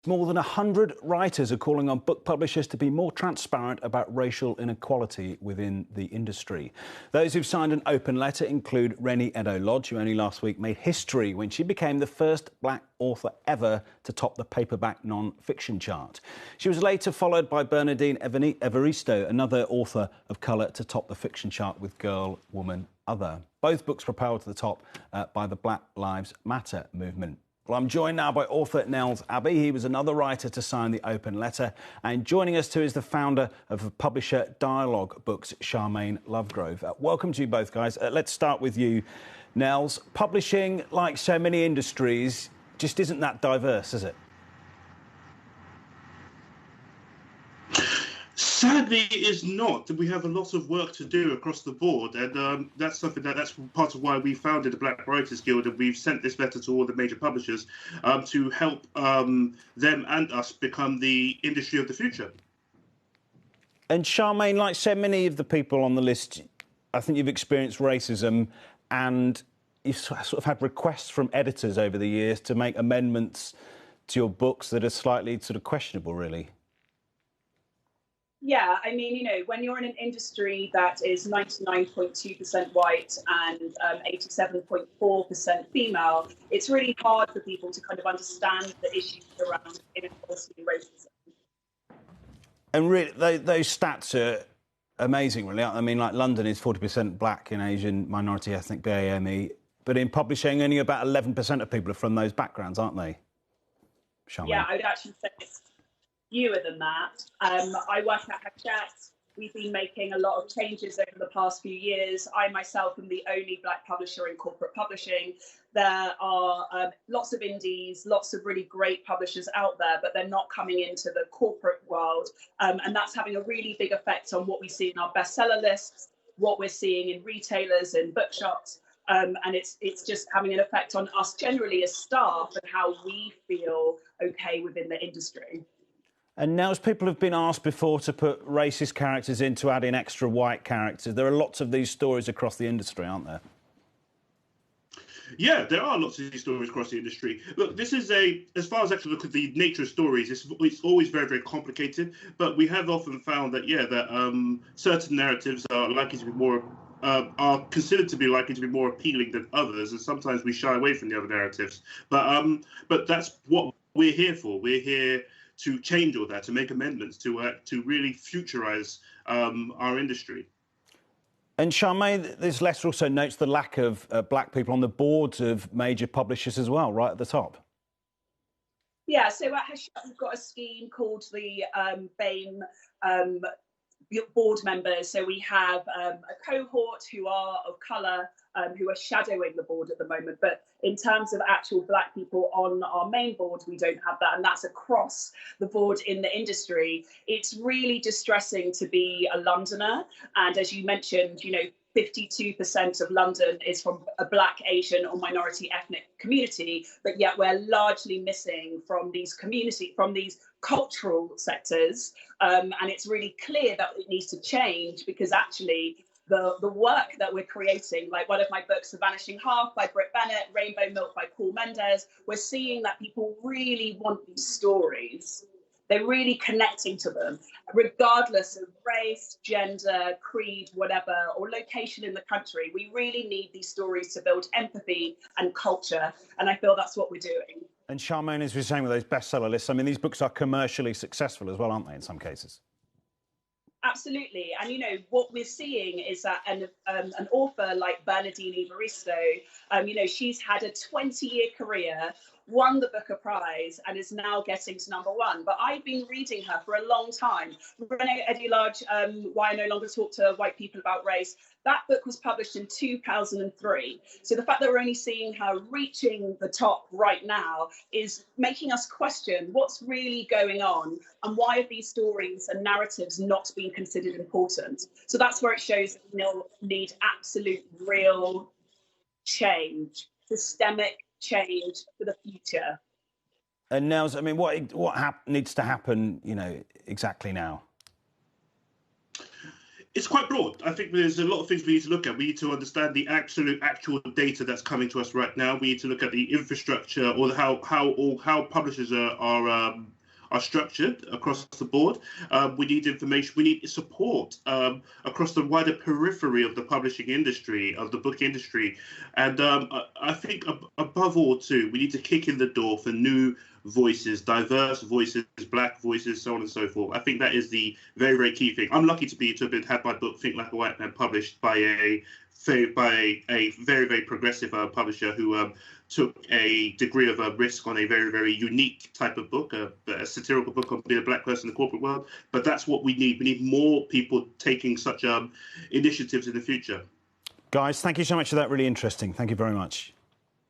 More than 100 writers are calling on book publishers to be more transparent about racial inequality within the industry. Those who've signed an open letter include Rennie Edo-Lodge, who only last week made history when she became the first black author ever to top the paperback non-fiction chart. She was later followed by Bernardine Evaristo, another author of colour, to top the fiction chart with Girl, Woman, Other. Both books propelled to the top by the Black Lives Matter movement. Well, I'm joined now by author Nels Abbey. He was another writer to sign the open letter. And joining us too is the founder of the publisher Dialogue Books, Charmaine Lovegrove. Welcome to you both, guys. Let's start with you, Nels. Publishing, like so many industries, just isn't that diverse, is it? Sadly, it is not. We have a lot of work to do across the board, and that's something that's part of why we founded the Black Writers Guild, and we've sent this letter to all the major publishers to help them and us become the industry of the future. And Charmaine, like so many of the people on the list, I think you've experienced racism, and you've sort of had requests from editors over the years to make amendments to your books that are slightly sort of questionable, really. Yeah, I mean, you know, when you're in an industry that is 99.2% white and 87.4% female, it's really hard for people to kind of understand the issues around inequality and racism. And really, those stats are amazing, really. I mean, like London is 40% black and Asian minority ethnic BAME, but in publishing, only about 11% of people are from those backgrounds, aren't they? Charmaine? Yeah, I would actually say it's fewer than that. I work at Hachette. We've been making a lot of changes over the past few years. I myself am the only black publisher in corporate publishing. There are lots of indies, lots of really great publishers out there, but they're not coming into the corporate world. And that's having a really big effect on what we see in our bestseller lists, what we're seeing in retailers and bookshops. And it's just having an effect on us generally as staff and how we feel okay within the industry. And now, as people have been asked before to put racist characters in to add in extra white characters, there are lots of these stories across the industry, aren't there? Yeah, there are lots of these stories across the industry. Look, this is as far as actually look at the nature of stories, it's always very, very complicated. But we have often found that, certain narratives are likely to be more, are considered to be likely to be more appealing than others. And sometimes we shy away from the other narratives. But that's what we're here for. We're here to change all that, to make amendments, to really futurize our industry. And Charmaine, this letter also notes the lack of black people on the boards of major publishers as well, right at the top. Yeah, so at Hachette we've got a scheme called the BAME board members. So we have a cohort who are of colour, who are shadowing the board at the moment. But in terms of actual black people on our main board, we don't have that. And that's across the board in the industry. It's really distressing to be a Londoner. And as you mentioned, 52% of London is from a black, Asian or minority ethnic community, but yet we're largely missing from these cultural sectors. And it's really clear that it needs to change, because actually the work that we're creating, like one of my books, The Vanishing Half by Britt Bennett, Rainbow Milk by Paul Mendes, we're seeing that people really want these stories. They're really connecting to them, regardless of race, gender, creed, whatever, or location in the country. We really need these stories to build empathy and culture, and I feel that's what we're doing. And Charmaine, as we were saying with those bestseller lists, I mean, these books are commercially successful as well, aren't they, in some cases? Absolutely. And, what we're seeing is that an author like Bernardine Evaristo, she's had a 20-year career, won the Booker Prize, and is now getting to #1. But I've been reading her for a long time. Rennie Edo-Lodge, Why I No Longer Talk to White People About Race, that book was published in 2003. So the fact that we're only seeing her reaching the top right now is making us question what's really going on and why have these stories and narratives not been considered important. So that's where it shows that we need absolute real change, systemic change for the future. And Nels, I mean, what needs to happen, exactly now? It's quite broad. I think there's a lot of things we need to look at. We need to understand the actual data that's coming to us right now. We need to look at the infrastructure, or how publishers are are structured across the board. We need information. We need support across the wider periphery of the publishing industry, of the book industry. And I think above all, too, we need to kick in the door for new voices, diverse voices, black voices, so on and so forth. I think that is the very, very key thing. I'm lucky to have had my book Think Like a White Man published by a very, very progressive publisher who took a degree of risk on a very, very unique type of book, a satirical book on being a black person in the corporate world. But that's what we need. We need more people taking such initiatives in the future. Guys, thank you so much for that. Really interesting. Thank you very much.